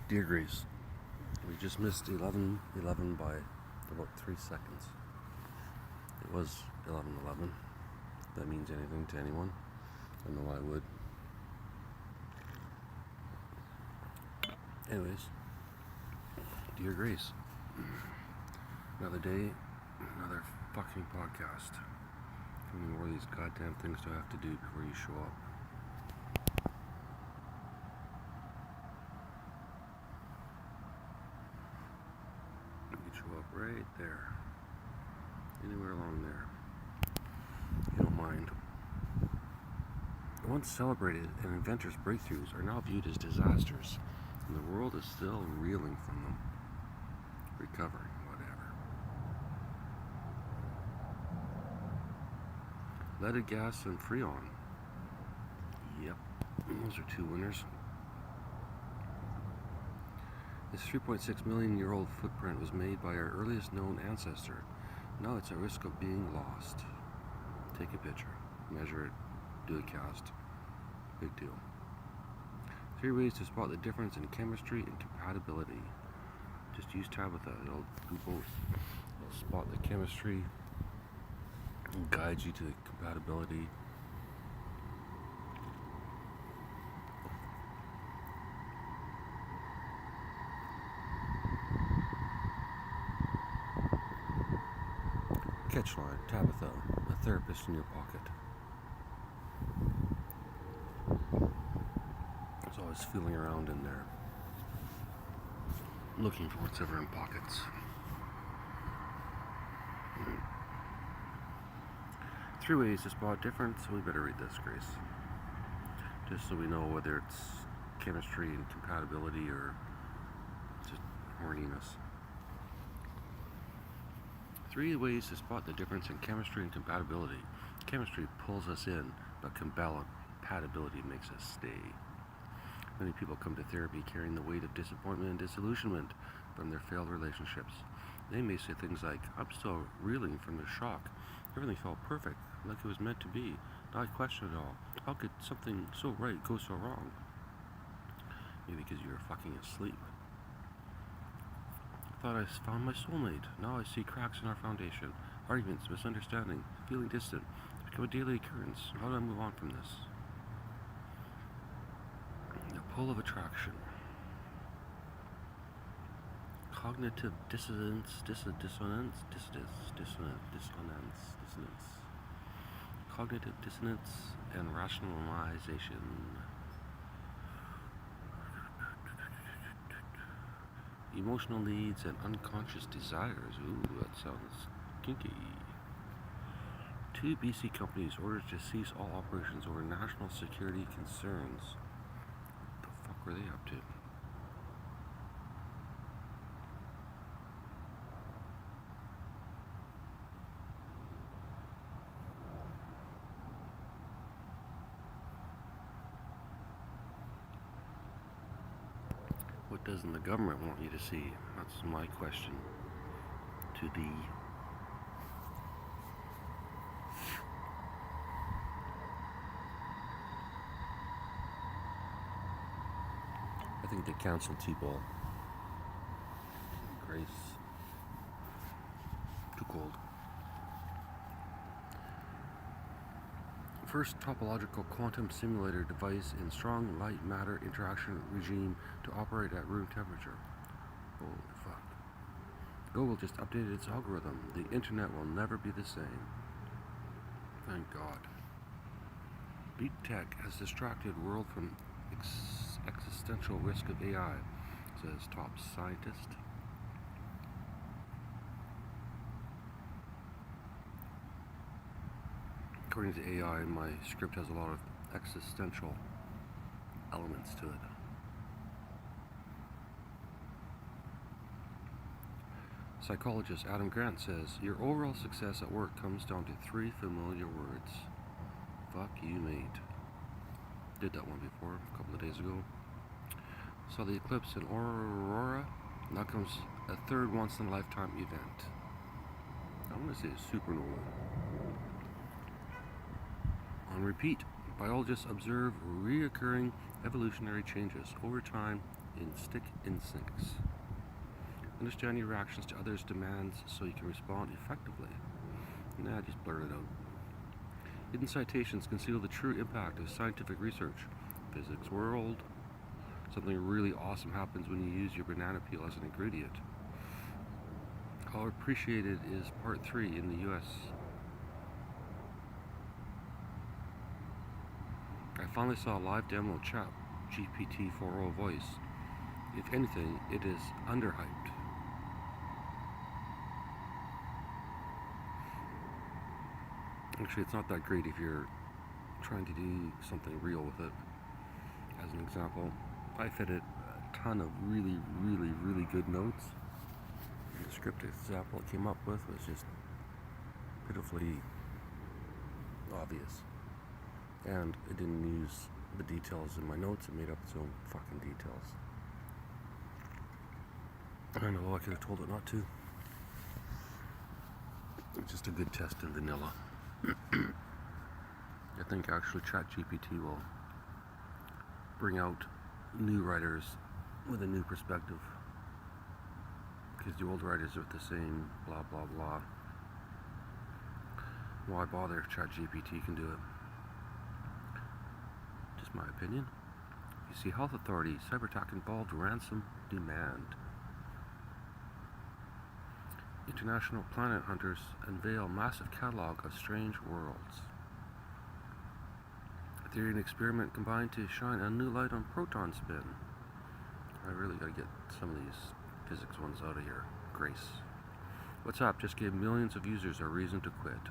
Dear Grace, we just missed 11:11 by about 3 seconds. It was 11:11. If that means anything to anyone, I know I would. Anyways, Dear Grace, another day, another fucking podcast. How many more of these goddamn things do I have to do before you show up? You can show up right there. Anywhere along there. You don't mind. Once celebrated, and inventors' breakthroughs are now viewed as disasters, and the world is still reeling from them. Recovering, whatever. Leaded gas and Freon. Yep, those are two winners. This 3.6 million year old footprint was made by our earliest known ancestor. Now it's at risk of being lost. Take a picture, measure it, do a cast. Big deal. 3 ways to spot the difference in chemistry and compatibility. Just use Tabitha, it'll do both. It'll spot the chemistry and guide you to the compatibility. Catchline, Tabitha, a therapist in your pocket. It's always feeling around in there, looking for what's ever in pockets. 3 ways to spot difference. We better read this, Grace. Just so we know whether it's chemistry and compatibility or just horniness. 3 ways to spot the difference in chemistry and compatibility. Chemistry pulls us in, but compatibility makes us stay. Many people come to therapy carrying the weight of disappointment and disillusionment from their failed relationships. They may say things like, I'm still reeling from the shock. Everything felt perfect, like it was meant to be. Now I question it all. How could something so right go so wrong? Maybe because you were fucking asleep. I thought I found my soulmate. Now I see cracks in our foundation. Arguments, misunderstanding, feeling distant. It's become a daily occurrence. How do I move on from this? The pull of attraction. Cognitive dissonance. Cognitive dissonance and rationalization. Emotional needs and unconscious desires. Ooh, that sounds kinky. 2 BC companies ordered to cease all operations over national security concerns. What the fuck were they up to? What doesn't the government want you to see? That's my question to thee. I think they canceled T-Ball. Grace. Too cold. First topological quantum simulator device in strong light matter interaction regime to operate at room temperature. Holy fuck. Google just updated its algorithm. The internet will never be the same. Thank God. Big tech has distracted world from existential risk of AI, says top scientist. According to AI, my script has a lot of existential elements to it. Psychologist Adam Grant says, your overall success at work comes down to 3 familiar words. Fuck you, mate. Did that one before, a couple of days ago. Saw the eclipse in Aurora. Now comes a 3rd once-in-a-lifetime event. I want to say a supernova. On repeat, biologists observe reoccurring evolutionary changes over time stick instincts. Understand your reactions to others' demands so you can respond effectively. Nah, just blurt it out. Hidden citations conceal the true impact of scientific research. Physics world. Something really awesome happens when you use your banana peel as an ingredient. How appreciated is part 3 in the US. I finally saw a live demo of Chat GPT 4.0 voice. If anything, it is underhyped. Actually, it's not that great if you're trying to do something real with it. As an example, I fed it a ton of really good notes. The script example it came up with was just pitifully obvious. And it didn't use the details in my notes, it made up its own fucking details. I know, I could have told it not to. It's just a good test in vanilla. I think actually ChatGPT will bring out new writers with a new perspective, because the old writers are the same blah blah blah. Why bother if ChatGPT can do it? Just my opinion. You see, health authority cyber attack involved ransom demand. International planet hunters unveil massive catalog of strange worlds. A theory and experiment combined to shine a new light on proton spin. I really gotta get some of these physics ones out of here. Grace. WhatsApp just gave millions of users a reason to quit.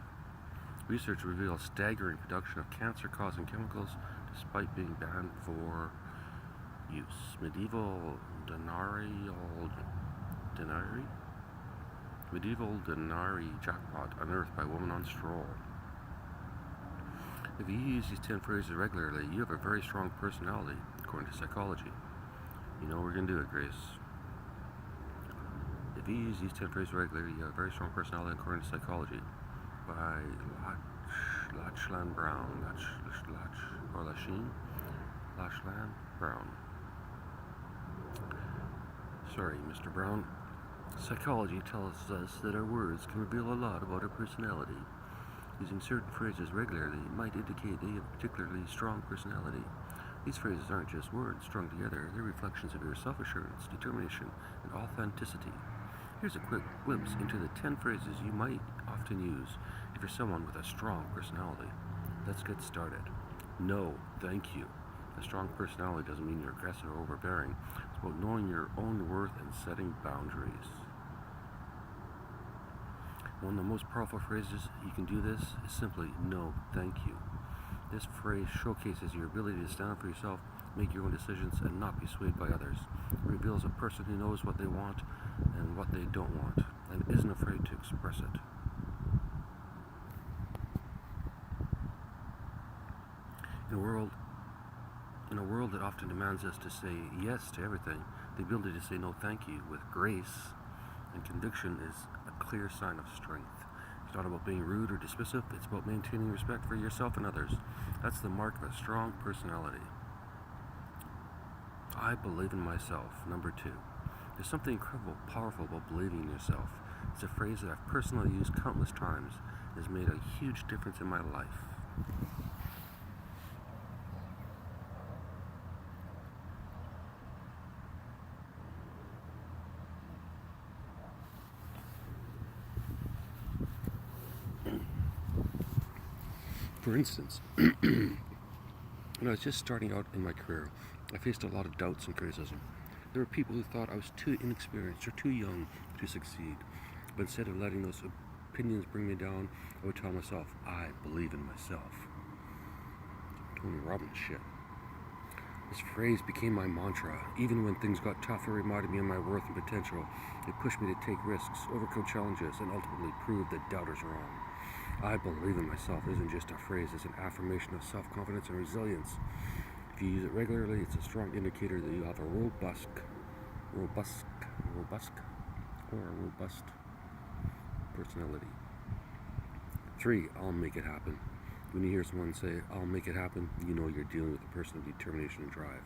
Research reveals staggering production of cancer-causing chemicals despite being banned for use. Medieval denari jackpot unearthed by woman on stroll. If you use these 10 phrases regularly, you have a very strong personality, according to psychology. You know we're going to do it, Grace. If you use these 10 phrases regularly, you have a very strong personality, according to psychology. By Lachlan Brown. Lachlan Brown. Sorry, Mr. Brown. Psychology tells us that our words can reveal a lot about our personality. Using certain phrases regularly might indicate that you have a particularly strong personality. These phrases aren't just words strung together, they're reflections of your self-assurance, determination, and authenticity. Here's a quick glimpse into the 10 phrases you might often use if you're someone with a strong personality. Let's get started. No, thank you. A strong personality doesn't mean you're aggressive or overbearing. It's about knowing your own worth and setting boundaries. One of the most powerful phrases you can do this is simply, no, thank you. This phrase showcases your ability to stand up for yourself, make your own decisions, and not be swayed by others. It reveals a person who knows what they want and what they don't want, and isn't afraid to express it. In a world that often demands us to say yes to everything, the ability to say no thank you with grace and conviction is a clear sign of strength. It's not about being rude or dismissive, it's about maintaining respect for yourself and others. That's the mark of a strong personality. I believe in myself. Number 2. There's something incredible, powerful about believing in yourself. It's a phrase that I've personally used countless times. It has made a huge difference in my life. For instance, when I was just starting out in my career, I faced a lot of doubts and criticism. There were people who thought I was too inexperienced or too young to succeed. But instead of letting those opinions bring me down, I would tell myself, I believe in myself. Tony Robbins shit. This phrase became my mantra. Even when things got tough, it reminded me of my worth and potential. It pushed me to take risks, overcome challenges, and ultimately prove that doubters wrong. I believe in myself isn't just a phrase, it's an affirmation of self-confidence and resilience. If you use it regularly, it's a strong indicator that you have a robust personality. 3, I'll make it happen. When you hear someone say, I'll make it happen, you know you're dealing with a person of determination and drive.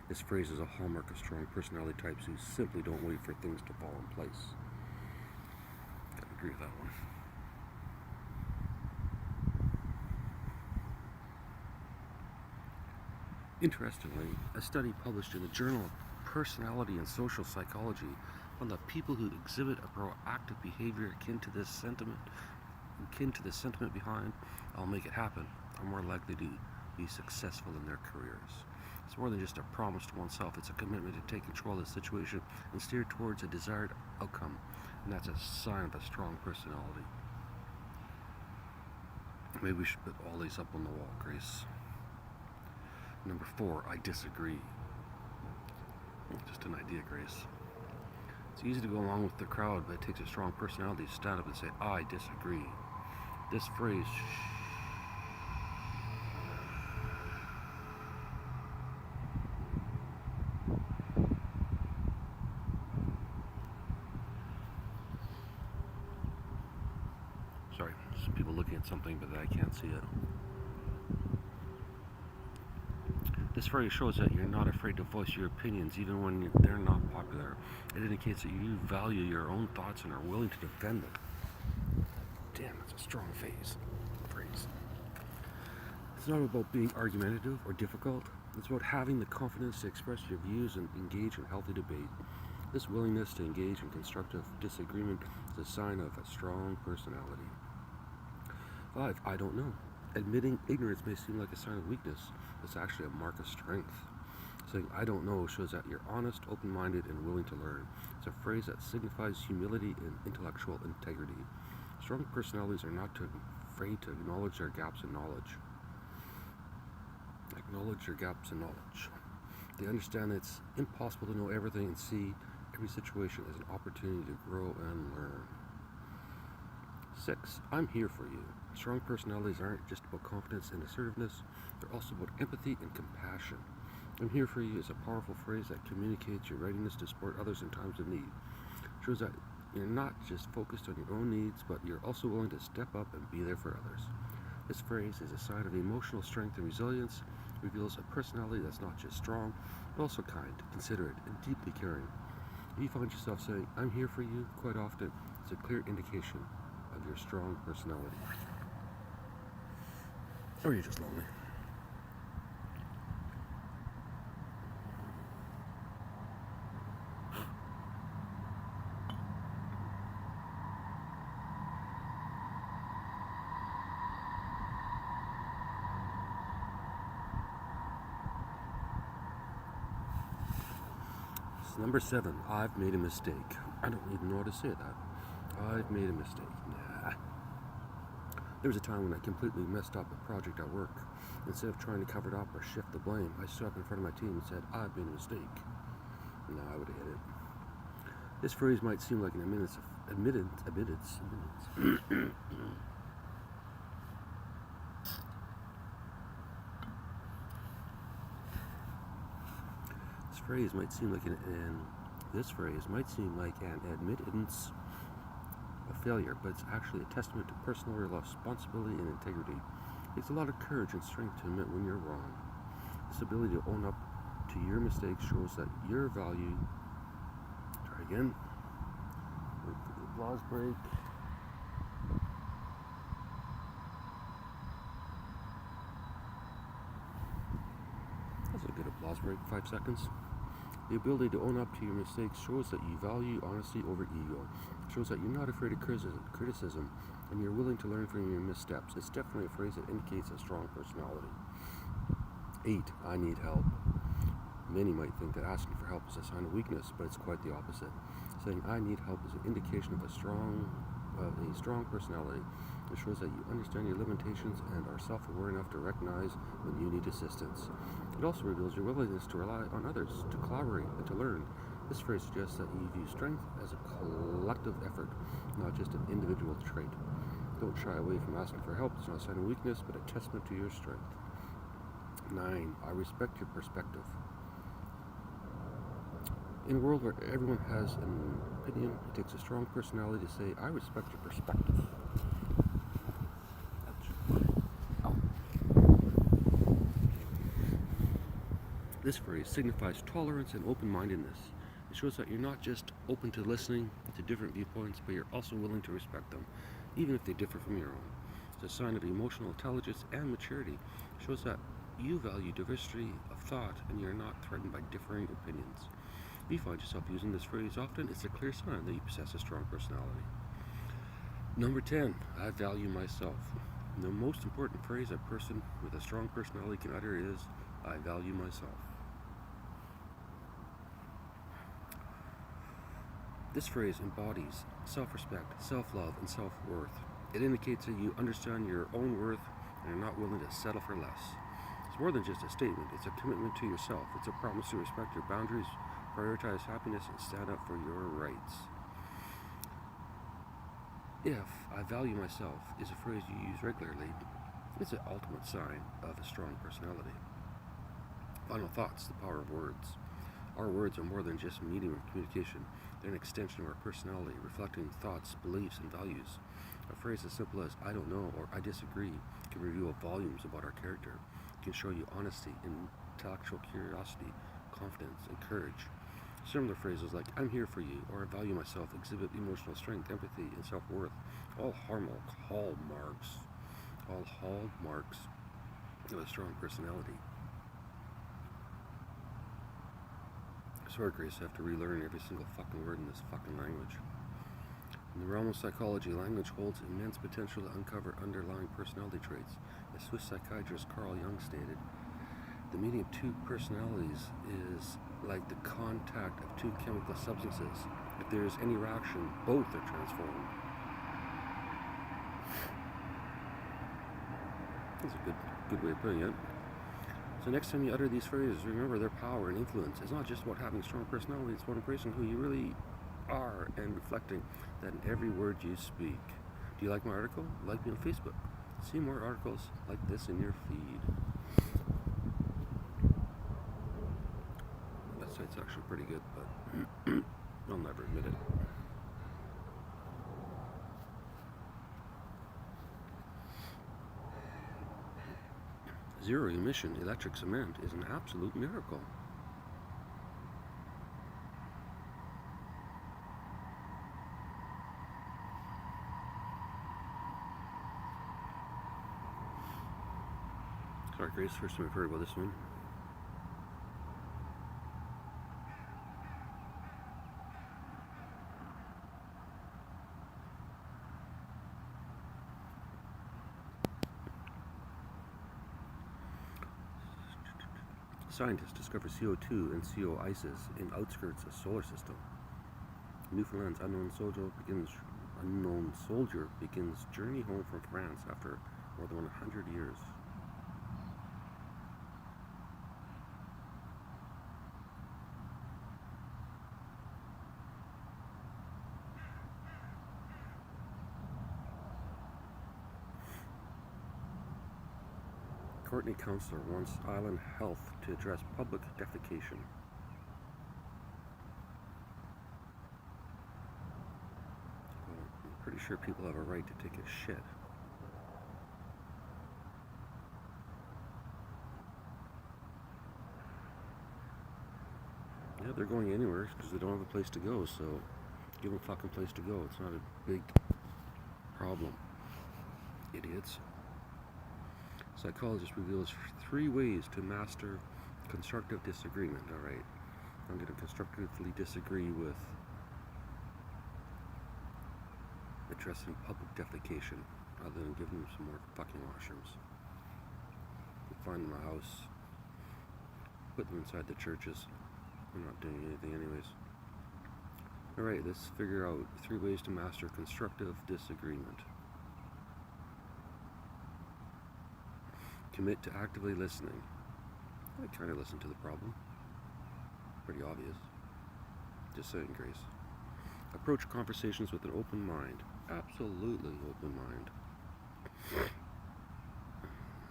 This phrase is a hallmark of strong personality types who simply don't wait for things to fall in place. I agree with that one. Interestingly, a study published in the Journal of Personality and Social Psychology found that people who exhibit a proactive behavior akin to this sentiment behind "I'll make it happen" are more likely to be successful in their careers. It's more than just a promise to oneself, it's a commitment to take control of the situation and steer towards a desired outcome, and that's a sign of a strong personality. Maybe we should put all these up on the wall, Grace. Number 4, I disagree. Just an idea, Grace. It's easy to go along with the crowd, but it takes a strong personality to stand up and say, I disagree. This phrase, sorry, some people looking at something, but I can't see it. This phrase shows that you're not afraid to voice your opinions even when they're not popular. It indicates that you value your own thoughts and are willing to defend them. Damn, that's a strong phrase. It's not about being argumentative or difficult. It's about having the confidence to express your views and engage in healthy debate. This willingness to engage in constructive disagreement is a sign of a strong personality. 5, I don't know. Admitting ignorance may seem like a sign of weakness. It's actually a mark of strength. Saying "I don't know" shows that you're honest, open-minded, and willing to learn. It's a phrase that signifies humility and intellectual integrity. Strong personalities are not afraid to acknowledge their gaps in knowledge. They understand that it's impossible to know everything and see every situation as an opportunity to grow and learn. 6, I'm here for you. Strong personalities aren't just about confidence and assertiveness, they're also about empathy and compassion. I'm here for you is a powerful phrase that communicates your readiness to support others in times of need. It shows that you're not just focused on your own needs, but you're also willing to step up and be there for others. This phrase is a sign of emotional strength and resilience. It reveals a personality that's not just strong, but also kind, considerate, and deeply caring. If you find yourself saying, I'm here for you, quite often, it's a clear indication of your strong personality. Or you're just lonely. Number 7, I've made a mistake. I don't even know how to say that. I've made a mistake. Nah. There was a time when I completely messed up a project at work. Instead of trying to cover it up or shift the blame, I stood up in front of my team and said, I've made a mistake. No, I would have hit it. This phrase might seem like an admittance. This phrase might seem like an admittance of failure, but it's actually a testament to personal responsibility and integrity. It takes a lot of courage and strength to admit when you're wrong. This ability to own up to your mistakes shows that your value. Try again. Wait for the applause break. That's a good applause break. 5 seconds. The ability to own up to your mistakes shows that you value honesty over ego. It shows that you're not afraid of criticism and you're willing to learn from your missteps. It's definitely a phrase that indicates a strong personality. 8, I need help. Many might think that asking for help is a sign of weakness, but it's quite the opposite. Saying I need help is an indication of a strong personality. It shows that you understand your limitations and are self-aware enough to recognize when you need assistance. It also reveals your willingness to rely on others, to collaborate, and to learn. This phrase suggests that you view strength as a collective effort, not just an individual trait. Don't shy away from asking for help. It's not a sign of weakness, but a testament to your strength. 9, I respect your perspective. In a world where everyone has an opinion, it takes a strong personality to say, I respect your perspective. This phrase signifies tolerance and open-mindedness. It shows that you're not just open to listening to different viewpoints, but you're also willing to respect them, even if they differ from your own. It's a sign of emotional intelligence and maturity. It shows that you value diversity of thought and you're not threatened by differing opinions. If you find yourself using this phrase often, it's a clear sign that you possess a strong personality. Number 10, I value myself. The most important phrase a person with a strong personality can utter is, I value myself. This phrase embodies self-respect, self-love, and self-worth. It indicates that you understand your own worth and are not willing to settle for less. It's more than just a statement, it's a commitment to yourself. It's a promise to respect your boundaries, prioritize happiness, and stand up for your rights. If I value myself is a phrase you use regularly, it's an ultimate sign of a strong personality. Final thoughts, the power of words. Our words are more than just a medium of communication. They're an extension of our personality, reflecting thoughts, beliefs, and values. A phrase as simple as I don't know or I disagree can reveal volumes about our character. It can show you honesty, intellectual curiosity, confidence, and courage. Similar phrases like I'm here for you or I value myself exhibit emotional strength, empathy, and self-worth. All hallmarks of a strong personality. Sorry, Grace, I have to relearn every single fucking word in this fucking language. In the realm of psychology, language holds immense potential to uncover underlying personality traits. As Swiss psychiatrist Carl Jung stated, the meaning of two personalities is like the contact of two chemical substances. If there is any reaction, both are transformed. That's a good way of putting it. So next time you utter these phrases, remember their power and influence. It's not just about having a strong personality, it's about embracing who you really are and reflecting that in every word you speak. Do you like my article? Like me on Facebook. See more articles like this in your feed. That site's actually pretty good, but I'll never admit it. Zero emission electric cement is an absolute miracle. Sorry, Grace, first time I've heard about this one. Scientists discover CO2 and CO ices in outskirts of solar system. Newfoundland's unknown soldier begins journey home from France after more than 100 years. Courtney counselor wants island health to address public defecation. Well, I'm pretty sure people have a right to take a shit. Yeah, they're going anywhere because they don't have a place to go, so give them a fucking place to go. It's not a big problem. Idiots. Psychologist reveals 3 ways to master constructive disagreement. Alright, I'm going to constructively disagree with addressing public defecation other than giving them some more fucking washrooms. Find them a house, put them inside the churches. We're not doing anything anyways. Alright, let's figure out 3 ways to master constructive disagreement. Commit to actively listening. I kind of listen to the problem. Pretty obvious. Just saying, Grace. Approach conversations with an open mind. Absolutely open mind. A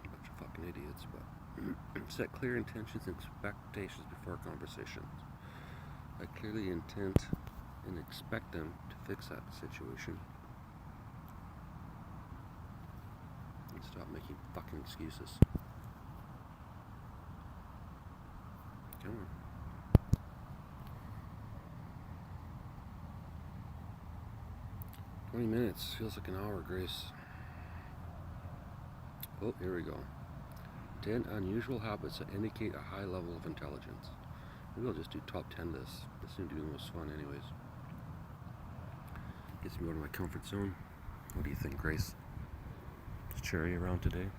bunch of fucking idiots, but set clear intentions and expectations before conversations. I clearly intend and expect them to fix that situation. And stop making fucking excuses. Come on. "20 minutes. Feels like an hour, Grace." Oh, here we go. 10 unusual habits that indicate a high level of intelligence. Maybe I'll just do top 10 lists. This seemed to be the most fun anyways. Gets me out of my comfort zone. What do you think, Grace? Is Cherry around today?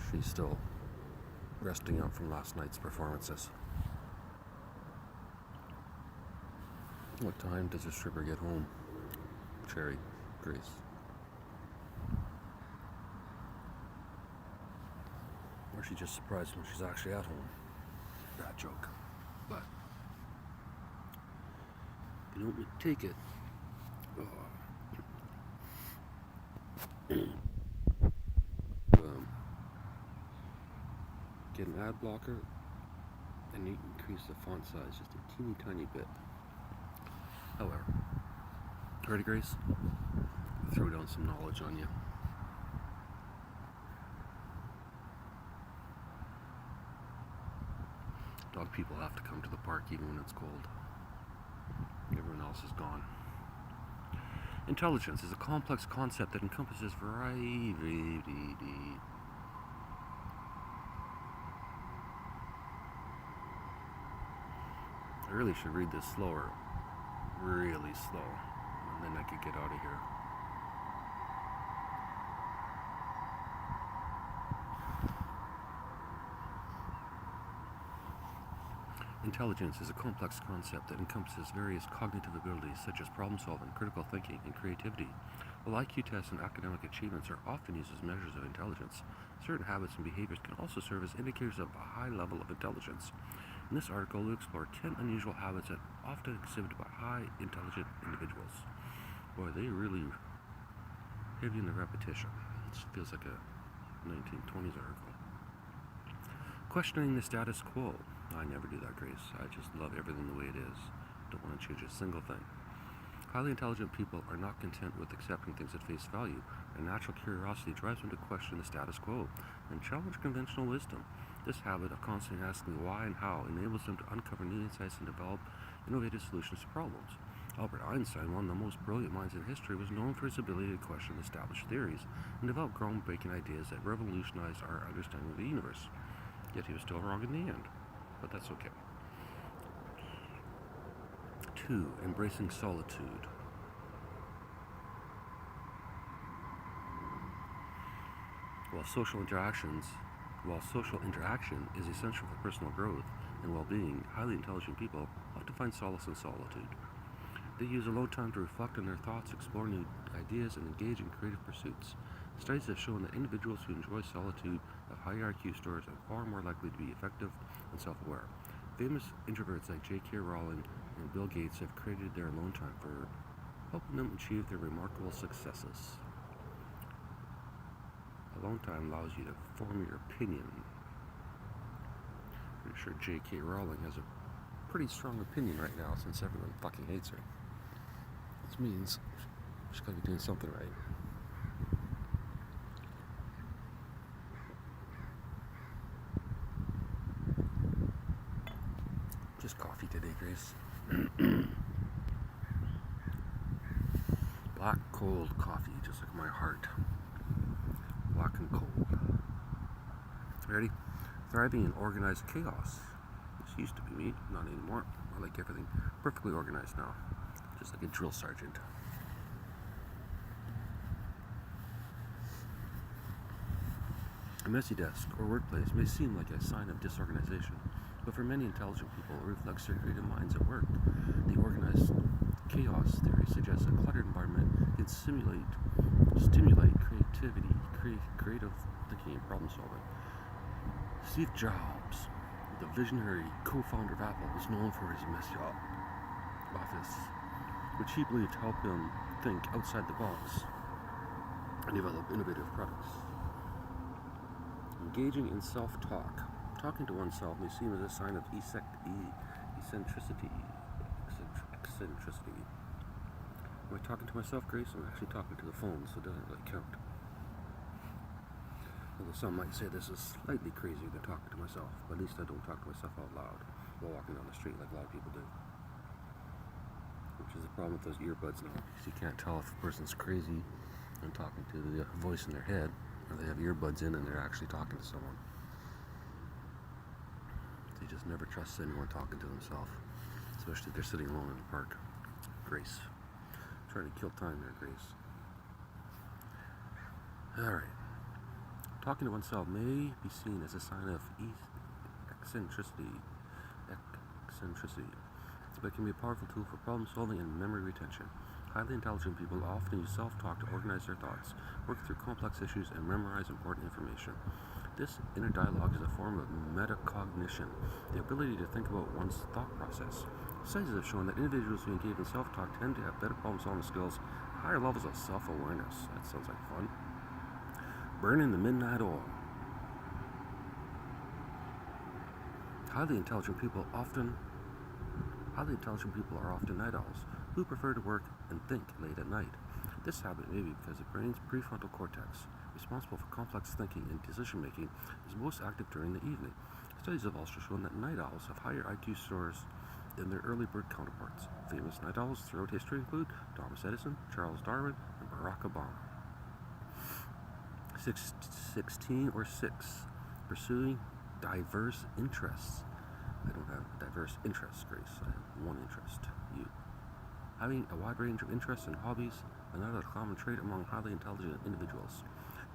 She's still resting up from last night's performances. What time does a stripper get home? Cherry, Grace. Or she just surprised when she's actually at home. Bad joke. But if you don't take it, get an ad blocker and you increase the font size just a teeny tiny bit. However, ready, Grace? Throw down some knowledge on you. Dog people have to come to the park even when it's cold. Everyone else is gone. Intelligence is a complex concept that encompasses variety. I really should read this slower. Really slow. And then I could get out of here. Intelligence is a complex concept that encompasses various cognitive abilities such as problem solving, critical thinking, and creativity. While IQ tests and academic achievements are often used as measures of intelligence, certain habits and behaviors can also serve as indicators of a high level of intelligence. In this article, we'll explore 10 unusual habits that are often exhibited by high intelligent individuals. Boy, they really heavy in the repetition. This feels like a 1920s article. Questioning the status quo. I never do that, Grace. I just love everything the way it is. Don't want to change a single thing. Highly intelligent people are not content with accepting things at face value. Their natural curiosity drives them to question the status quo and challenge conventional wisdom. This habit of constantly asking why and how enables them to uncover new insights and develop innovative solutions to problems. Albert Einstein, one of the most brilliant minds in history, was known for his ability to question established theories and develop groundbreaking ideas that revolutionized our understanding of the universe. Yet he was still wrong in the end. But that's okay. 2. Embracing solitude. While social interaction is essential for personal growth and well-being, highly intelligent people often find solace in solitude. They use alone time to reflect on their thoughts, explore new ideas, and engage in creative pursuits. Studies have shown that individuals who enjoy solitude have higher IQ scores and far more likely to be effective and self-aware. Famous introverts like J.K. Rowling and Bill Gates have created their alone time for helping them achieve their remarkable successes. Alone time allows you to form your opinion. Pretty sure J.K. Rowling has a pretty strong opinion right now since everyone fucking hates her. This means she's gotta be doing something right. Just coffee today, Grace. Black cold coffee, just like my heart. Black and cold. Ready? Thriving in organized chaos. This used to be me, not anymore. I like everything perfectly organized now. Just like a drill sergeant. A messy desk or workplace may seem like a sign of disorganization, but for many intelligent people, it reflects their creative minds at work. The organized chaos theory suggests a cluttered environment can stimulate creativity, creative thinking, and problem solving. Steve Jobs, the visionary co-founder of Apple, was known for his messy office, which he believed helped him think outside the box and develop innovative products. Engaging in self-talk. Talking to oneself may seem as a sign of eccentricity. Am I talking to myself, Grace? I'm actually talking to the phone, so it doesn't really count. Although some might say this is slightly crazier than talking to myself, but at least I don't talk to myself out loud while walking down the street like a lot of people do. Which is the problem with those earbuds now, because you can't tell if a person's crazy and talking to the voice in their head, or they have earbuds in and they're actually talking to someone. So you just never trust anyone talking to themselves, especially if they're sitting alone in the park. Grace. Trying to kill time there, Grace. Alright. Talking to oneself may be seen as a sign of eccentricity, but it can be a powerful tool for problem solving and memory retention. Highly intelligent people often use self-talk to organize their thoughts, work through complex issues, and memorize important information. This inner dialogue is a form of metacognition, the ability to think about one's thought process. Studies have shown that individuals who engage in self-talk tend to have better problem-solving skills, higher levels of self-awareness. That sounds like fun. Burning the midnight oil. Highly intelligent people are often night owls who prefer to work and think late at night. This habit may be because the brain's prefrontal cortex, responsible for complex thinking and decision making, is most active during the evening. Studies have also shown that night owls have higher IQ scores than their early bird counterparts. Famous night owls throughout history include Thomas Edison, Charles Darwin, and Barack Obama. 16 or 6. Pursuing diverse interests. I don't have diverse interests, Grace. I have one interest, you. Having a wide range of interests and hobbies, another common trait among highly intelligent individuals.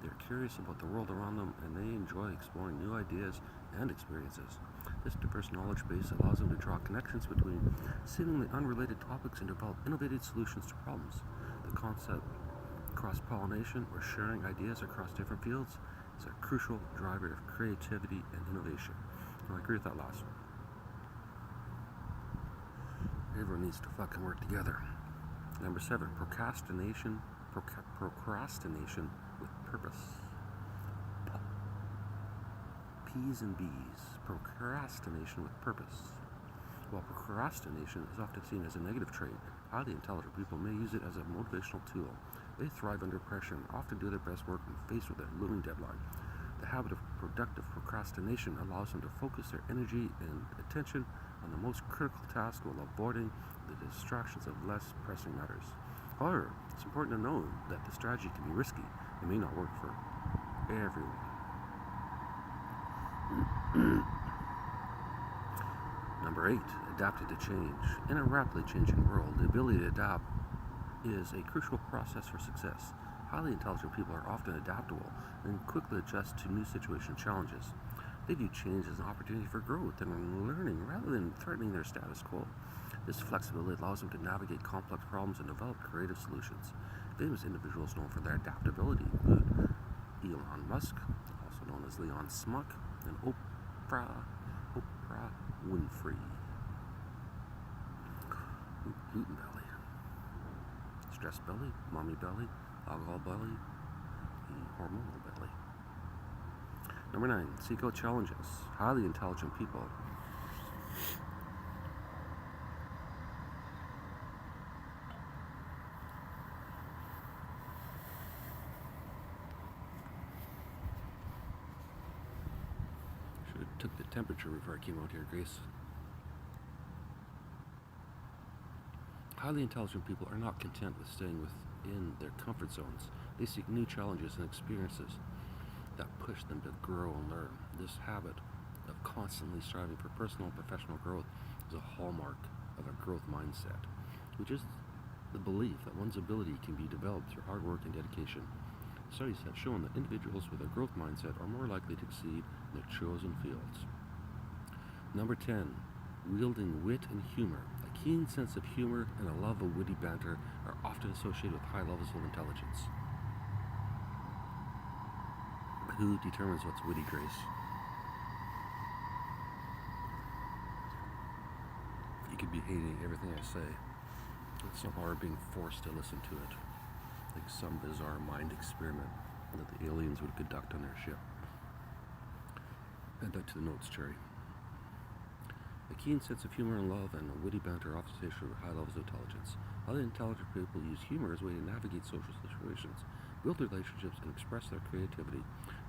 They're curious about the world around them, and they enjoy exploring new ideas and experiences. This diverse knowledge base allows them to draw connections between seemingly unrelated topics and develop innovative solutions to problems. The concept cross-pollination, or sharing ideas across different fields, is a crucial driver of creativity and innovation. I agree with that last one. Everyone needs to fucking work together. Number 7, procrastination with purpose. P's and B's. Procrastination with purpose. While procrastination is often seen as a negative trait, highly intelligent people may use it as a motivational tool. They thrive under pressure and often do their best work when faced with a looming deadline. The habit of productive procrastination allows them to focus their energy and attention on the most critical task while avoiding the distractions of less pressing matters. However, it's important to know that the strategy can be risky and may not work for everyone. Number 8, adapted to change. In a rapidly changing world, the ability to adapt is a crucial process for success. Highly intelligent people are often adaptable and quickly adjust to new situation challenges. They view change as an opportunity for growth and learning rather than threatening their status quo. This flexibility allows them to navigate complex problems and develop creative solutions. Famous individuals known for their adaptability include Elon Musk, also known as Leon Smuck, and Oprah Winfrey. Gluten belly. Stress belly, mommy belly, alcohol belly, hormonal belly. Number 9, seek out challenges. Highly intelligent people should have took the temperature before I came out here, Grace. Highly intelligent people are not content with staying within their comfort zones. They seek new challenges and experiences that push them to grow and learn. This habit of constantly striving for personal and professional growth is a hallmark of a growth mindset, which is the belief that one's ability can be developed through hard work and dedication. Studies have shown that individuals with a growth mindset are more likely to succeed in their chosen fields. Number 10, wielding wit and humor. A keen sense of humor and a love of witty banter are often associated with high levels of intelligence. Who determines what's witty, Grace? You could be hating everything I say, but somehow are being forced to listen to it, like some bizarre mind experiment that the aliens would conduct on their ship. Add that to the notes, Cherry. A keen sense of humor and love and a witty banter are often associated with high levels of intelligence. Other intelligent people use humor as a way to navigate social situations, build relationships, and express their creativity.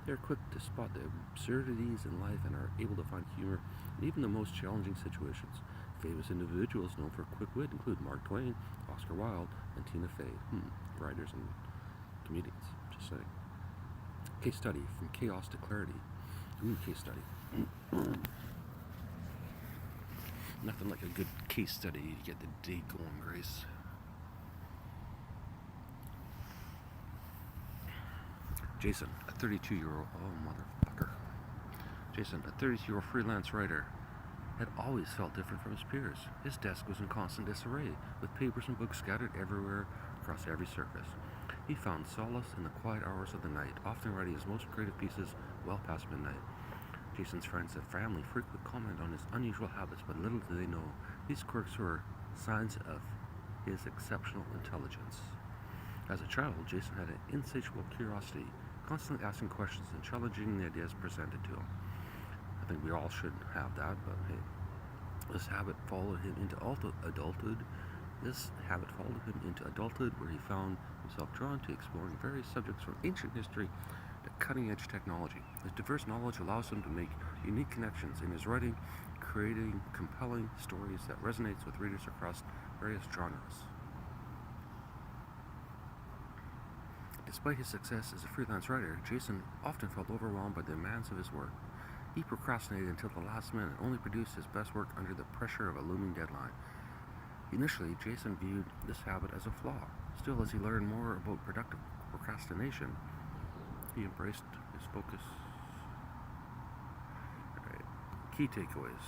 They are quick to spot the absurdities in life and are able to find humor in even the most challenging situations. Famous individuals known for quick wit include Mark Twain, Oscar Wilde, and Tina Fey. Writers and comedians, just saying. Case study, from chaos to clarity. Case study. Nothing like a good case study to get the day going, Grace. Jason, a 32-year-old, motherfucker. Jason, a 32-year-old freelance writer, had always felt different from his peers. His desk was in constant disarray, with papers and books scattered everywhere across every surface. He found solace in the quiet hours of the night, often writing his most creative pieces well past midnight. Jason's friends and family frequently comment on his unusual habits, but little do they know these quirks were signs of his exceptional intelligence. As a child, Jason had an insatiable curiosity, constantly asking questions and challenging the ideas presented to him. I think we all should have that, but hey, this habit followed him into adulthood. Where he found himself drawn to exploring various subjects from ancient history to cutting-edge technology. His diverse knowledge allows him to make unique connections in his writing, creating compelling stories that resonates with readers across various genres. Despite his success as a freelance writer, Jason often felt overwhelmed by the demands of his work. He procrastinated until the last minute and only produced his best work under the pressure of a looming deadline. Initially, Jason viewed this habit as a flaw. Still, as he learned more about productive procrastination, he embraced his focus. Key takeaways.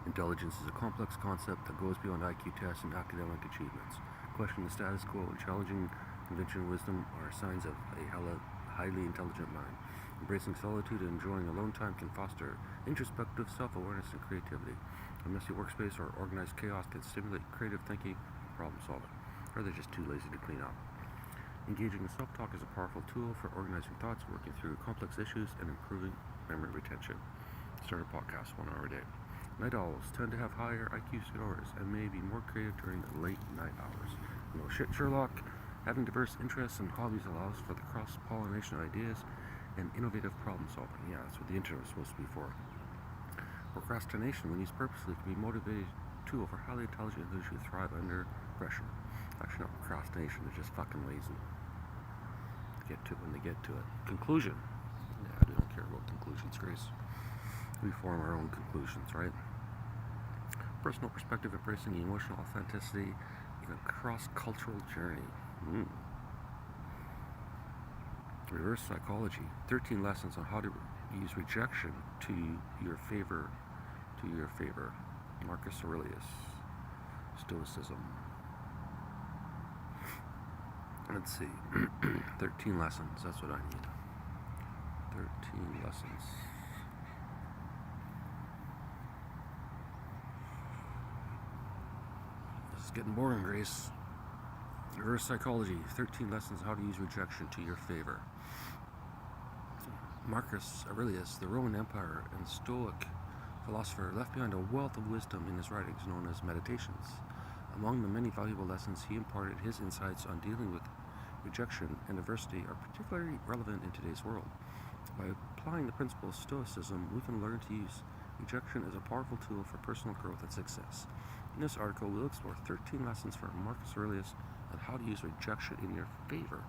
Intelligence is a complex concept that goes beyond IQ tests and academic achievements. Questioning the status quo and challenging conventional wisdom are signs of a highly intelligent mind. Embracing solitude and enjoying alone time can foster introspective self-awareness and creativity. A messy workspace or organized chaos can stimulate creative thinking and problem solving, or they're just too lazy to clean up. Engaging in self-talk is a powerful tool for organizing thoughts, working through complex issues, and improving memory retention. Start a podcast 1 hour a day. Night owls tend to have higher IQ scores and may be more creative during the late night hours. No shit, Sherlock. Having diverse interests and hobbies allows for the cross-pollination of ideas and innovative problem solving. Yeah, that's what the internet was supposed to be for. Procrastination, when used purposely, can be a motivating tool for highly intelligent individuals who thrive under pressure. Actually, not procrastination, they're just fucking lazy. Get to it when they get to it. Conclusion. Yeah, I don't care about conclusions, Grace. We form our own conclusions, right? Personal perspective, embracing emotional authenticity in a cross-cultural journey. Reverse psychology. 13 lessons on how to use rejection to your favor. Marcus Aurelius. Stoicism. Let's see. 13 lessons. That's what I need. 13 lessons. This is getting boring, Grace. Reverse psychology. 13 lessons on how to use rejection to your favor. Marcus Aurelius, the Roman Empire and Stoic philosopher, left behind a wealth of wisdom in his writings known as Meditations. Among the many valuable lessons he imparted, his insights on dealing with rejection and adversity are particularly relevant in today's world. By applying the principles of Stoicism, we can learn to use rejection as a powerful tool for personal growth and success. In this article, we'll explore 13 lessons from Marcus Aurelius on how to use rejection in your favor.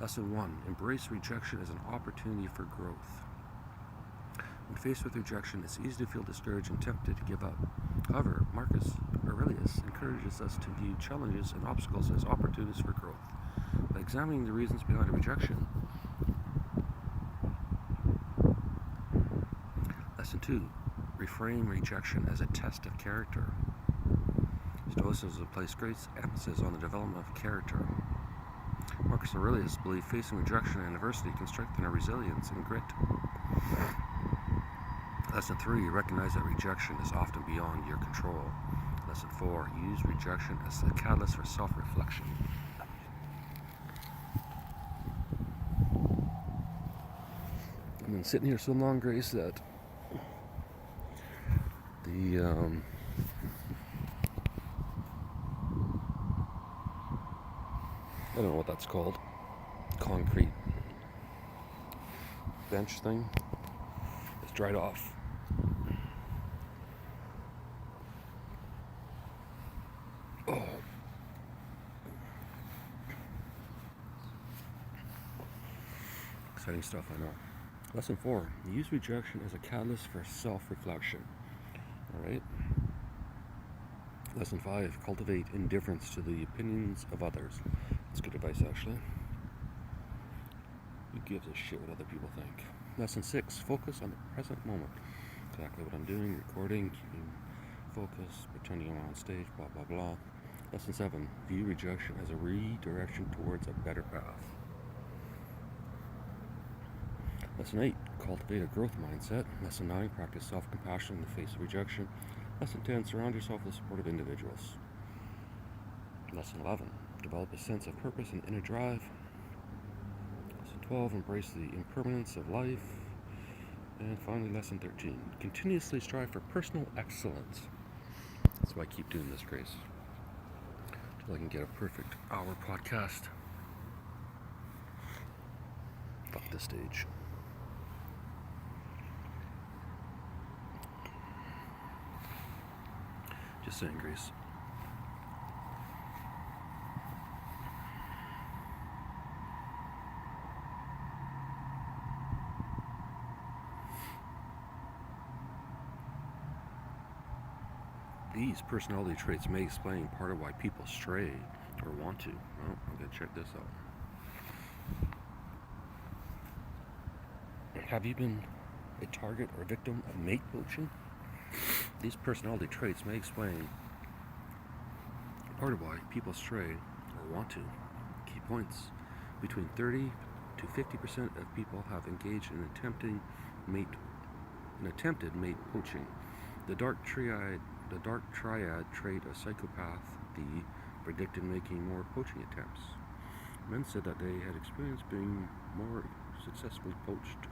Lesson 1. Embrace rejection as an opportunity for growth. When faced with rejection, it's easy to feel discouraged and tempted to give up. However, Marcus Aurelius encourages us to view challenges and obstacles as opportunities for growth. By examining the reasons behind a rejection. Lesson 2. Reframe rejection as a test of character. Stoicism placed great emphasis on the development of character. Marcus Aurelius believed facing rejection and adversity can strengthen our resilience and grit. Lesson 3. Recognize that rejection is often beyond your control. Lesson 4. Use rejection as a catalyst for self-reflection. I've been sitting here so long, Grace, that I don't know what that's called. Concrete bench thing is dried off. Oh. Exciting stuff, I know. Lesson 4. Use rejection as a catalyst for self-reflection. Alright? Lesson 5. Cultivate indifference to the opinions of others. That's good advice, actually. Who gives a shit what other people think? Lesson 6. Focus on the present moment. Exactly what I'm doing, recording, keeping focus, pretending I'm on stage, blah, blah, blah. Lesson 7. View rejection as a redirection towards a better path. Lesson 8. Cultivate a growth mindset. Lesson 9. Practice self-compassion in the face of rejection. Lesson 10. Surround yourself with supportive individuals. Lesson 11. Develop a sense of purpose and inner drive. Lesson 12. Embrace the impermanence of life. And finally, Lesson 13. Continuously strive for personal excellence. That's why I keep doing this, Grace. Until I can get a perfect hour podcast. Fuck this stage. Just saying, Grace. These personality traits may explain part of why people stray or want to. Well, I'm going to check this out. Have you been a target or victim of mate poaching? These personality traits may explain part of why people stray or want to. Key points. Between 30 to 50% of people have engaged in attempted mate poaching. The dark triad trait a psychopath, the predicted making more poaching attempts. Men said that they had experienced being more successfully poached.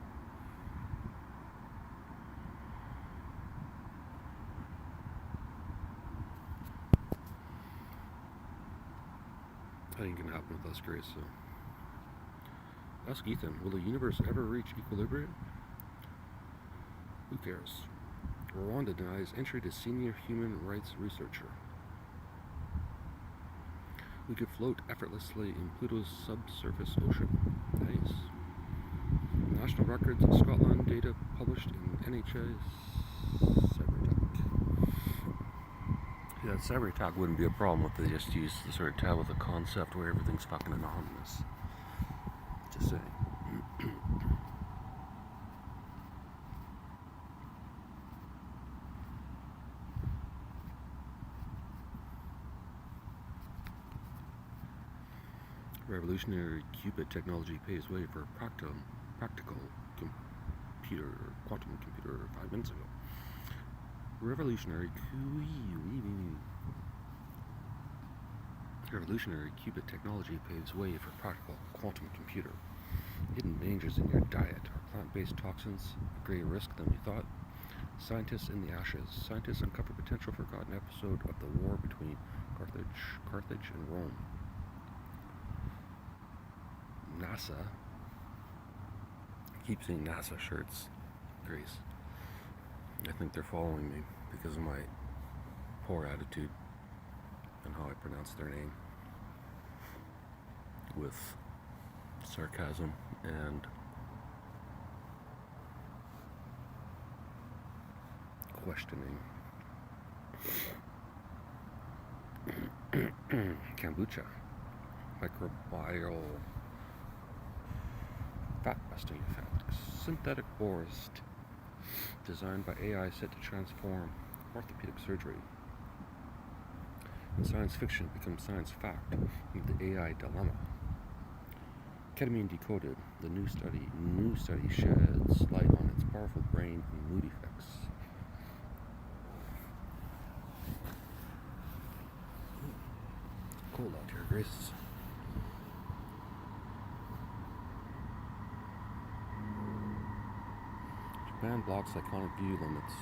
That ain't gonna happen with us, Grace, so. Ask Ethan, will the universe ever reach equilibrium? Who cares? Rwanda denies entry to senior human rights researcher. We could float effortlessly in Pluto's subsurface ocean. Nice. National records of Scotland data published in NHS cyber attack. Yeah, cyber attack wouldn't be a problem if they just used the sort of tab with a concept where everything's fucking anonymous. Just saying. Revolutionary qubit technology paves way for practical quantum computer 5 minutes ago. Revolutionary qubit technology paves way for practical quantum computer. Hidden dangers in your diet are plant-based toxins a greater risk than we thought. Scientists in the ashes. Scientists uncover potential forgotten episode of the war between Carthage and Rome. NASA. I keep seeing NASA shirts, Grace. I think they're following me because of my poor attitude and how I pronounce their name with sarcasm and questioning. Kombucha. Microbial fat-busting effects. Synthetic pores designed by AI set to transform orthopedic surgery. When science fiction becomes science fact, the AI dilemma. Ketamine decoded. The new study sheds light on its powerful brain and mood effects. Cold out here, Grace. Japan blocks iconic view limits.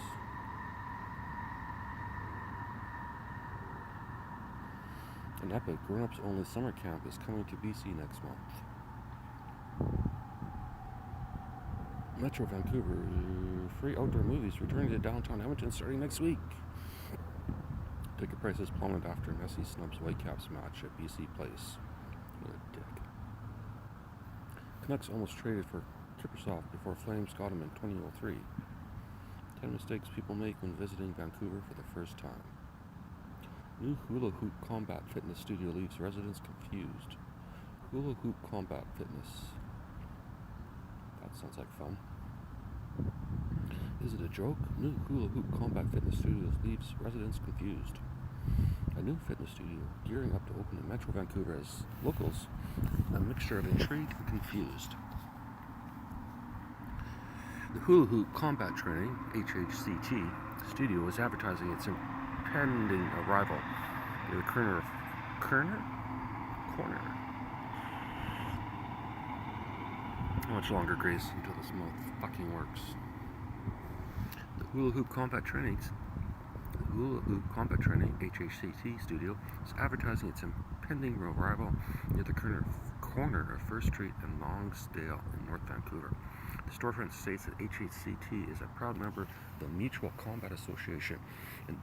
An epic grown-ups only summer camp is coming to BC next month. Metro Vancouver free outdoor movies returning to downtown Edmonton starting next week. Ticket prices plummeted after Messi snubs Whitecaps match at BC Place. What a dick. Canucks almost traded for Kiprusoff before Flames got him in 2003. 10 mistakes people make when visiting Vancouver for the first time. New hula hoop combat fitness studio leaves residents confused. Hula hoop combat fitness. That sounds like fun. Is it a joke? New hula hoop combat fitness studio leaves residents confused. A new fitness studio gearing up to open in Metro Vancouver as locals a mixture of intrigued and confused. The hula hoop combat training (HHCT) studio is advertising its impending arrival near the corner. How much longer, Grace, until this mouth fucking works? The hula hoop combat training (HHCT) studio is advertising its impending arrival near the corner of First Street and Longsdale in North Vancouver. The storefront states that HHCT is a proud member of the Mutual Combat Association and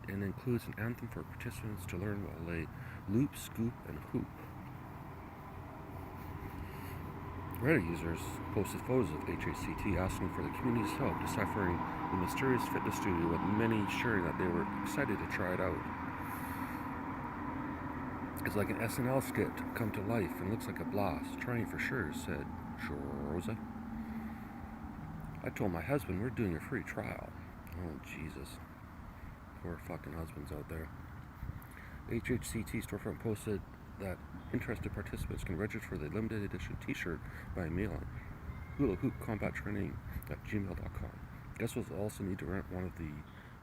includes an anthem for participants to learn while they loop, scoop, and hoop. Reddit users posted photos of HHCT asking for the community's help deciphering the mysterious fitness studio, with many sharing that they were excited to try it out. It's like an SNL skit come to life and looks like a blast. Trying for sure, said Rosa. I told my husband we're doing a free trial. Oh, Jesus. Poor fucking husbands out there. HHCT storefront posted that interested participants can register for the limited edition t-shirt by mailing hula hoop combat training at gmail.com. Guests will also need to rent one of the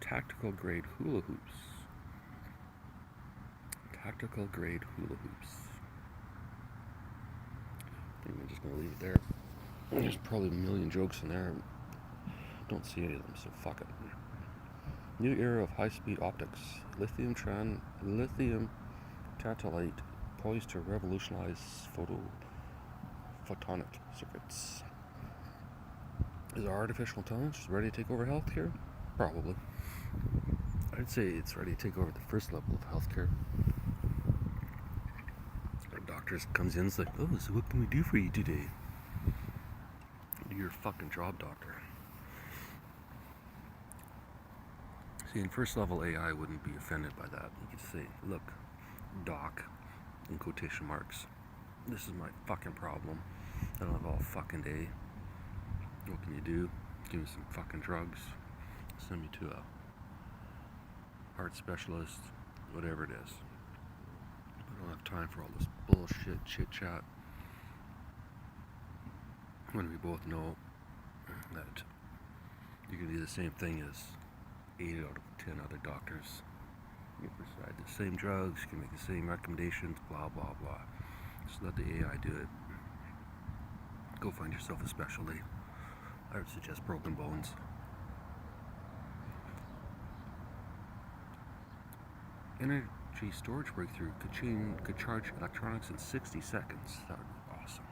tactical grade hula hoops. Tactical grade hula hoops. I think I'm just going to leave it there. There's probably a million jokes in there. Don't see any of them, so fuck it. New era of high-speed optics. Lithium tantalite poised to revolutionize photonic circuits. Is our artificial intelligence ready to take over healthcare? Probably. I'd say it's ready to take over the first level of healthcare. Our doctor comes in and is like, oh, so what can we do for you today? Do your fucking job, doctor. See, in first level AI wouldn't be offended by that. You could say, look, doc, in quotation marks, this is my fucking problem. I don't have all fucking day. What can you do? Give me some fucking drugs. Send me to a heart specialist, whatever it is. I don't have time for all this bullshit chit chat. When we both know that you can do the same thing as 8 out of 10 other doctors. You can prescribe the same drugs, you can make the same recommendations, blah, blah, blah. Just let the AI do it. Go find yourself a specialty. I would suggest broken bones. Energy storage breakthrough could charge electronics in 60 seconds. That would be awesome.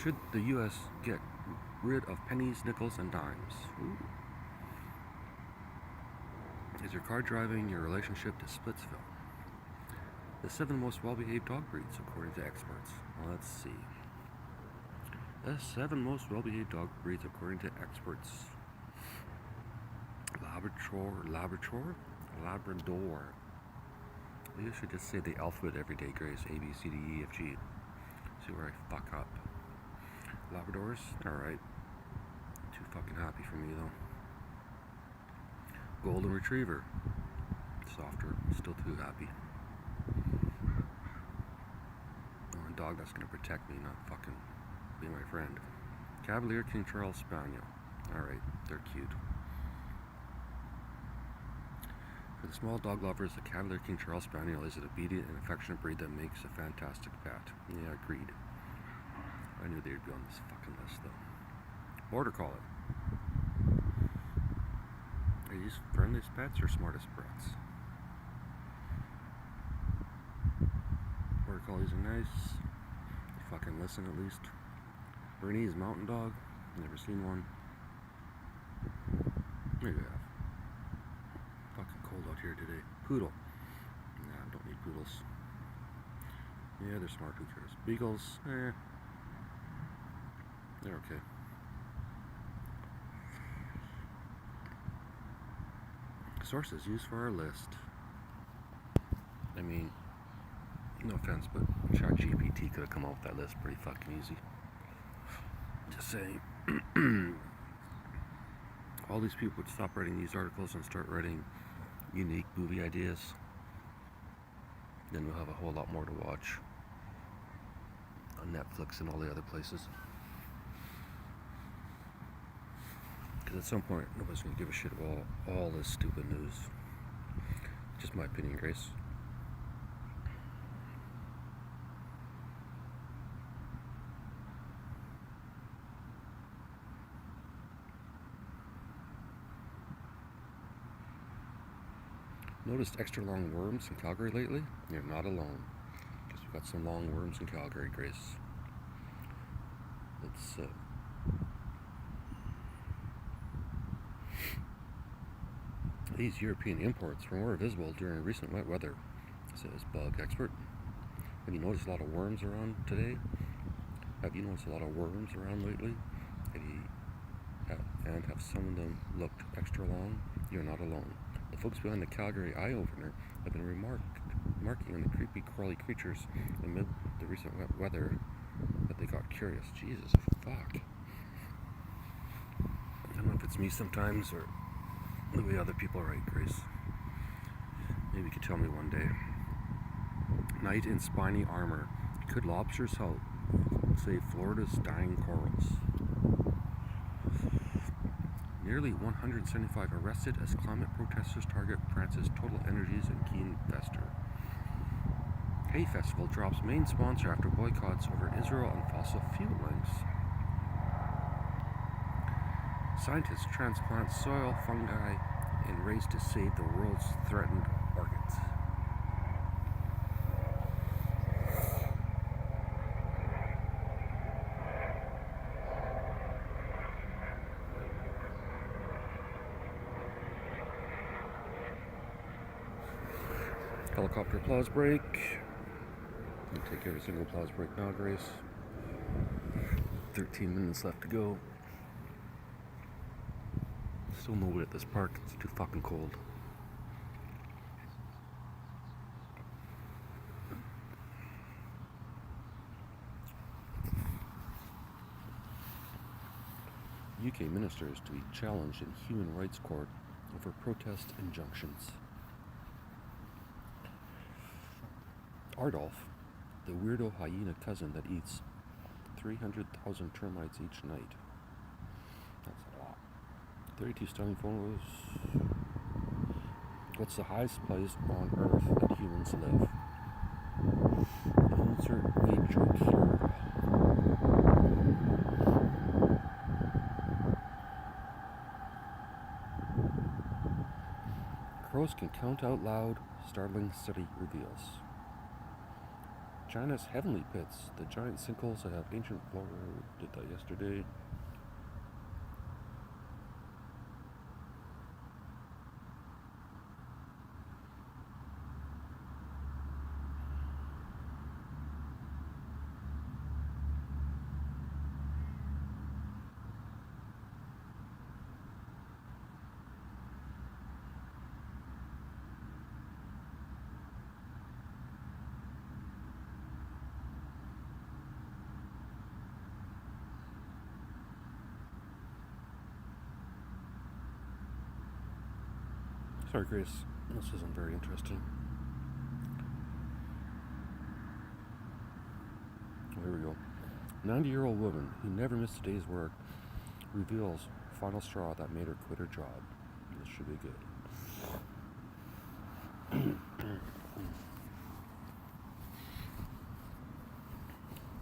Should the U.S. get rid of pennies, nickels, and dimes? Ooh. Is your car driving your relationship to Splitsville? The 7 most well-behaved dog breeds, according to experts. Well, let's see. The 7 most well-behaved dog breeds, according to experts. Labrador. Maybe I should just say the alphabet every day, Grace. A, B, C, D, E, F, G. See where I fuck up. Labradors? Alright. Too fucking happy for me, though. Golden Retriever. Softer. Still too happy. Oh, a dog that's going to protect me, not fucking be my friend. Cavalier King Charles Spaniel. Alright, they're cute. For the small dog lovers, the Cavalier King Charles Spaniel is an obedient and affectionate breed that makes a fantastic pet. Yeah, agreed. I knew they'd be on this fucking list, though. Border Collie. Are these friendliest pets or smartest pets? collies are nice. They fucking listen at least. Bernese mountain dog. Never seen one. Maybe I have. Fucking cold out here today. Poodle. Nah, don't need poodles. Yeah, they're smart. Who cares? Beagles. They're okay. Sources used for our list. I mean, no offense, but ChatGPT could have come up with that list pretty fucking easy. Just saying. All these people would stop writing these articles and start writing unique movie ideas. Then we'll have a whole lot more to watch on Netflix and all the other places. Because at some point, nobody's going to give a shit about all this stupid news. Just my opinion, Grace. Noticed extra long worms in Calgary lately? You're not alone. Guess we've got some long worms in Calgary, Grace. It's these European imports were more visible during recent wet weather, says bug expert. Have you noticed a lot of worms around today? Have you noticed a lot of worms around lately? Have some of them looked extra long? You're not alone. The folks behind the Calgary eye opener have been remarking on the creepy crawly creatures amid the recent wet weather that they got curious. Jesus fuck. I don't know if it's me sometimes or the way other people write, Grace. Maybe you could tell me one day. Night in spiny armor. Could lobsters help save Florida's dying corals? Nearly 175 arrested as climate protesters target France's Total Energies and key investor. Hay Festival drops main sponsor after boycotts over Israel and fossil fuel links. Scientists transplant soil fungi in race to save the world's threatened orchids. Helicopter plows break. You take every single plows break now, Grace. 13 minutes left to go. Still nobody at this park. It's too fucking cold. UK ministers to be challenged in human rights court over protest injunctions. Ardolph, the weirdo hyena cousin that eats 300,000 termites each night. That's a lot. 32 stunning photos. What's the highest place on Earth that humans live? Insert a joke here. Crows can count out loud, startling study reveals. China's heavenly pits, the giant sinkholes that have ancient flora. Did that yesterday. Sorry, Grace, this isn't very interesting. Oh, here we go. 90-year-old woman who never missed a day's work reveals final straw that made her quit her job. This should be good.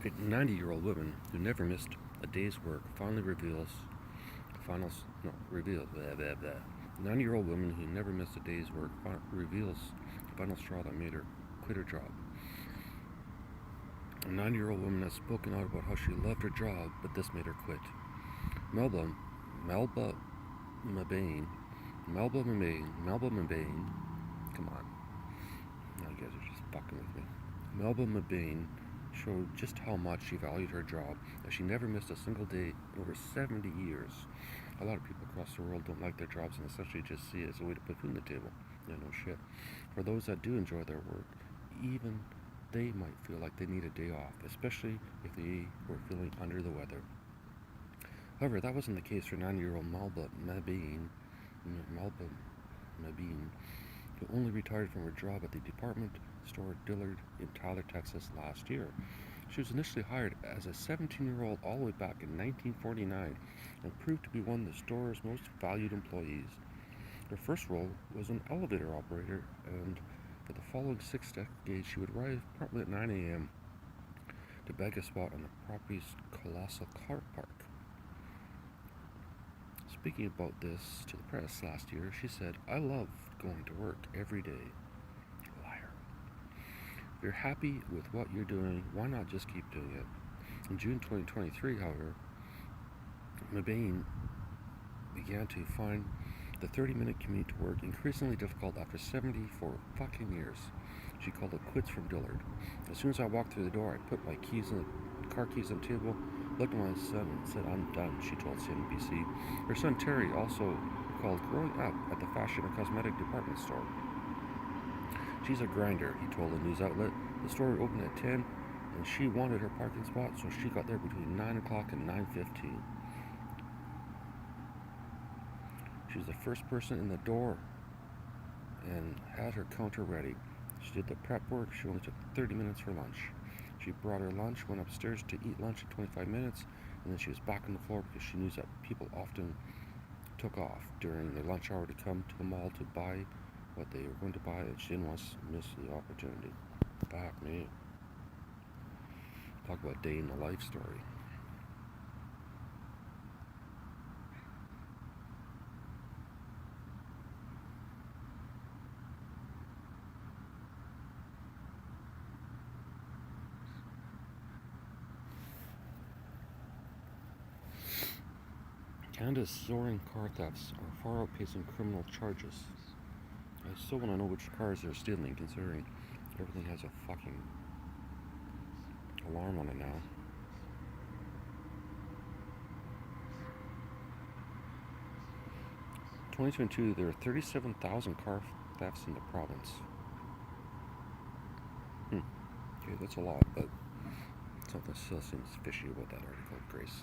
A 90-year-old woman who never missed a day's work finally reveals blah, blah, blah. 90-year-old woman who never missed a day's work reveals the final straw that made her quit her job. 90-year-old woman who never missed a day's work reveals the final straw that made her quit her job. 90-year-old woman who never missed a day's work reveals the final straw that made her quit her job. 90-year-old woman who never missed a day's work reveals the final straw that made her quit her job. A 9-year-old woman has spoken out about how she loved her job, but this made her quit. Melba Mabane, come on, now you guys are just fucking with me. Melba Mabane showed just how much she valued her job, as she never missed a single day in over 70 years. A lot of people across the world don't like their jobs and essentially just see it as a way to put food on the table. Yeah, no shit. For those that do enjoy their work, even they might feel like they need a day off, especially if they were feeling under the weather. However, that wasn't the case for 9-year-old Melba Mabine, who only retired from her job at the department store Dillard in Tyler, Texas last year. She was initially hired as a 17-year-old all the way back in 1949 and proved to be one of the store's most valued employees. Her first role was an elevator operator, and for the following 6 decades she would arrive promptly at 9 a.m. to beg a spot on the property's colossal car park. Speaking about this to the press last year, she said, "I love going to work every day." Liar. If you're happy with what you're doing, why not just keep doing it? In June 2023, however, Mabane began to find the 30-minute commute to work increasingly difficult after 74 fucking years. She called it quits from Dillard. As soon as I walked through the door, I put my car keys on the table, looked at my son and said, "I'm done," she told CNBC. Her son Terry also recalled growing up at the fashion and cosmetic department store. "She's a grinder," he told a news outlet. The store would open at 10, and she wanted her parking spot, so she got there between 9 o'clock and 9:15. She was the first person in the door and had her counter ready. She did the prep work. She only took 30 minutes for lunch. She brought her lunch, went upstairs to eat lunch in 25 minutes, and then she was back on the floor because she knew that people often took off during their lunch hour to come to the mall to buy what they were going to buy, and she didn't want to miss the opportunity. Fuck me. Talk about day in the life story. Canada's soaring car thefts are far outpacing criminal charges. I still want to know which cars they're stealing, considering everything has a fucking alarm on it now. In 2022, there are 37,000 car thefts in the province. Okay, that's a lot, but something still seems fishy about that article, Grace.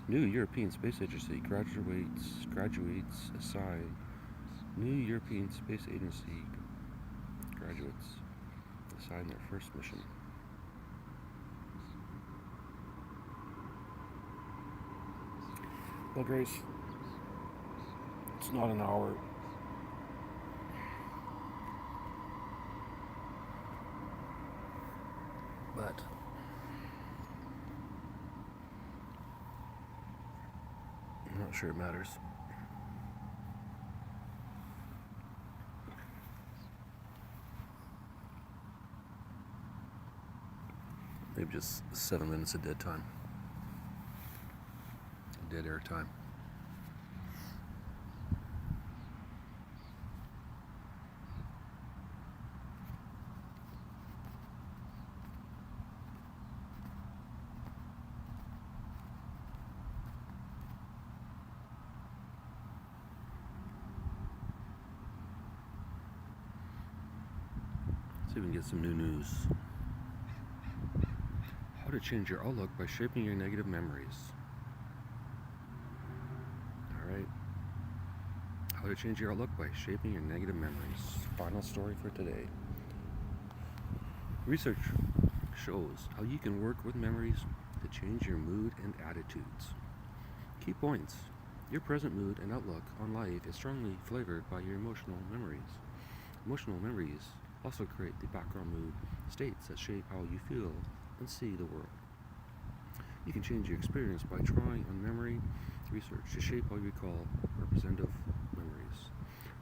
New European Space Agency graduates assign. New European Space Agency graduates assign their first mission. Well, Grace, it's not an hour. But I'm not sure it matters. Maybe just 7 minutes of dead time. Dead air time. See if we can get some new news. How to change your outlook by shaping your negative memories. Alright. How to change your outlook by shaping your negative memories. Final story for today. Research shows how you can work with memories to change your mood and attitudes. Key points. Your present mood and outlook on life is strongly flavored by your emotional memories. Emotional memories also create the background mood states that shape how you feel and see the world. You can change your experience by drawing on memory research to shape how you recall representative memories.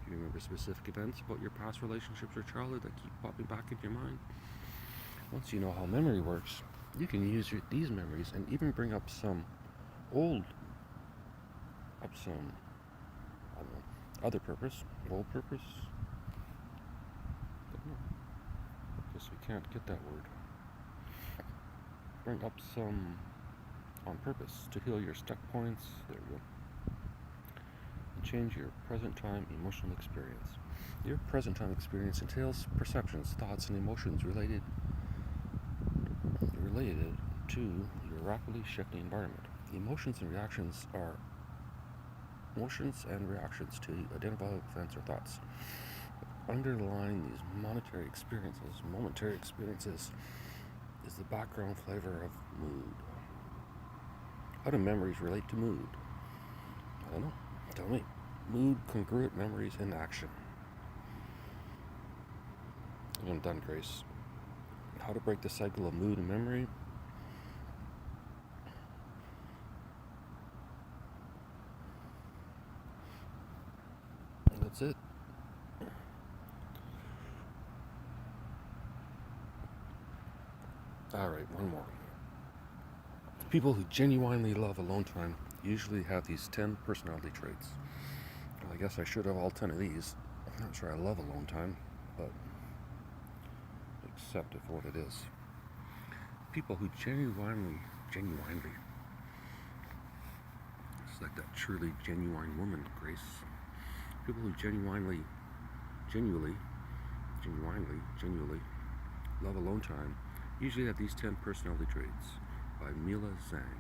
Do you remember specific events about your past relationships or childhood that keep popping back into your mind? Once you know how memory works, you can use these memories and even bring up some old, I don't know, other purpose, old purpose. But no, I guess we can't get that word. Bring up some on purpose to heal your stuck points. There we go. And change your present time emotional experience. Your present time experience entails perceptions, thoughts, and emotions related to your rapidly shifting environment. Emotions and reactions to identifiable events or thoughts. Underlying these momentary experiences, is the background flavor of mood. How do memories relate to mood? I don't know. Tell me. Mood congruent memories in action. I'm done, Grace. How to break the cycle of mood and memory? And that's it. Alright, one more. People who genuinely love alone time usually have these 10 personality traits. Well, I guess I should have all 10 of these. I'm not sure I love alone time, but accept it for what it is. People who genuinely, it's like that truly genuine woman, Grace. People who genuinely love alone time usually have these 10 personality traits, by Mila Zhang.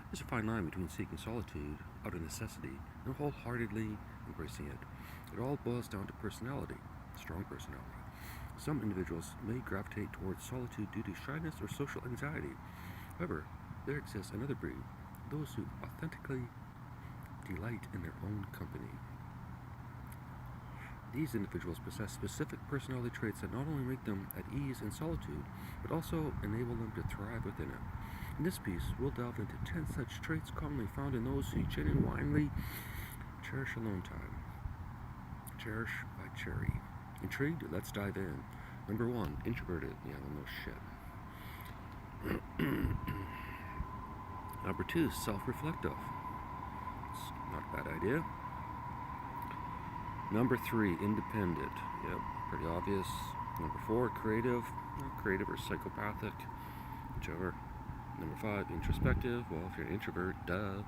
There's a fine line between seeking solitude out of necessity and wholeheartedly embracing it. It all boils down to personality, strong personality. Some individuals may gravitate towards solitude due to shyness or social anxiety. However, there exists another breed, those who authentically delight in their own company. These individuals possess specific personality traits that not only make them at ease in solitude, but also enable them to thrive within it. In this piece, we'll delve into 10 such traits commonly found in those who genuinely cherish alone time. Cherish by Cherry. Intrigued? Let's dive in. Number 1, introverted. Yeah, well, no shit. Number 2, self-reflective. It's not a bad idea. Number 3, independent. Yep, pretty obvious. Number 4, creative. Creative or psychopathic, whichever. Number 5, introspective. Well, if you're an introvert, duh.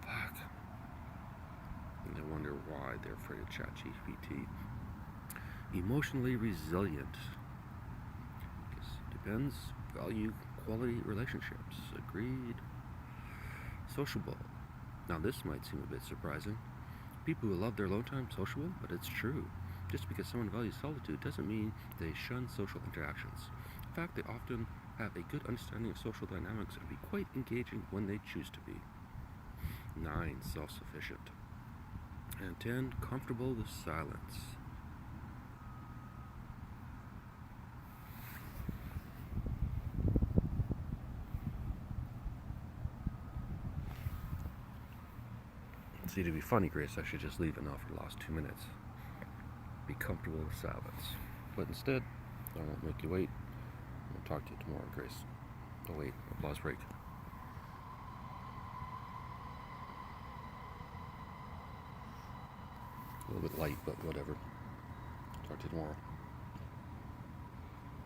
Fuck. And I wonder why they're afraid of ChatGPT. Emotionally resilient. Depends. Value quality relationships. Agreed. Sociable. Now this might seem a bit surprising. People who love their alone time sociable, but it's true. Just because someone values solitude doesn't mean they shun social interactions. In fact, they often have a good understanding of social dynamics and be quite engaging when they choose to be. 9, self-sufficient. And 10, comfortable with silence. See, to be funny, Grace, I should just leave it now for the last 2 minutes. Be comfortable with silence. But instead, I won't make you wait. I'll talk to you tomorrow, Grace. Oh wait, applause break. A little bit light, but whatever. Talk to you tomorrow.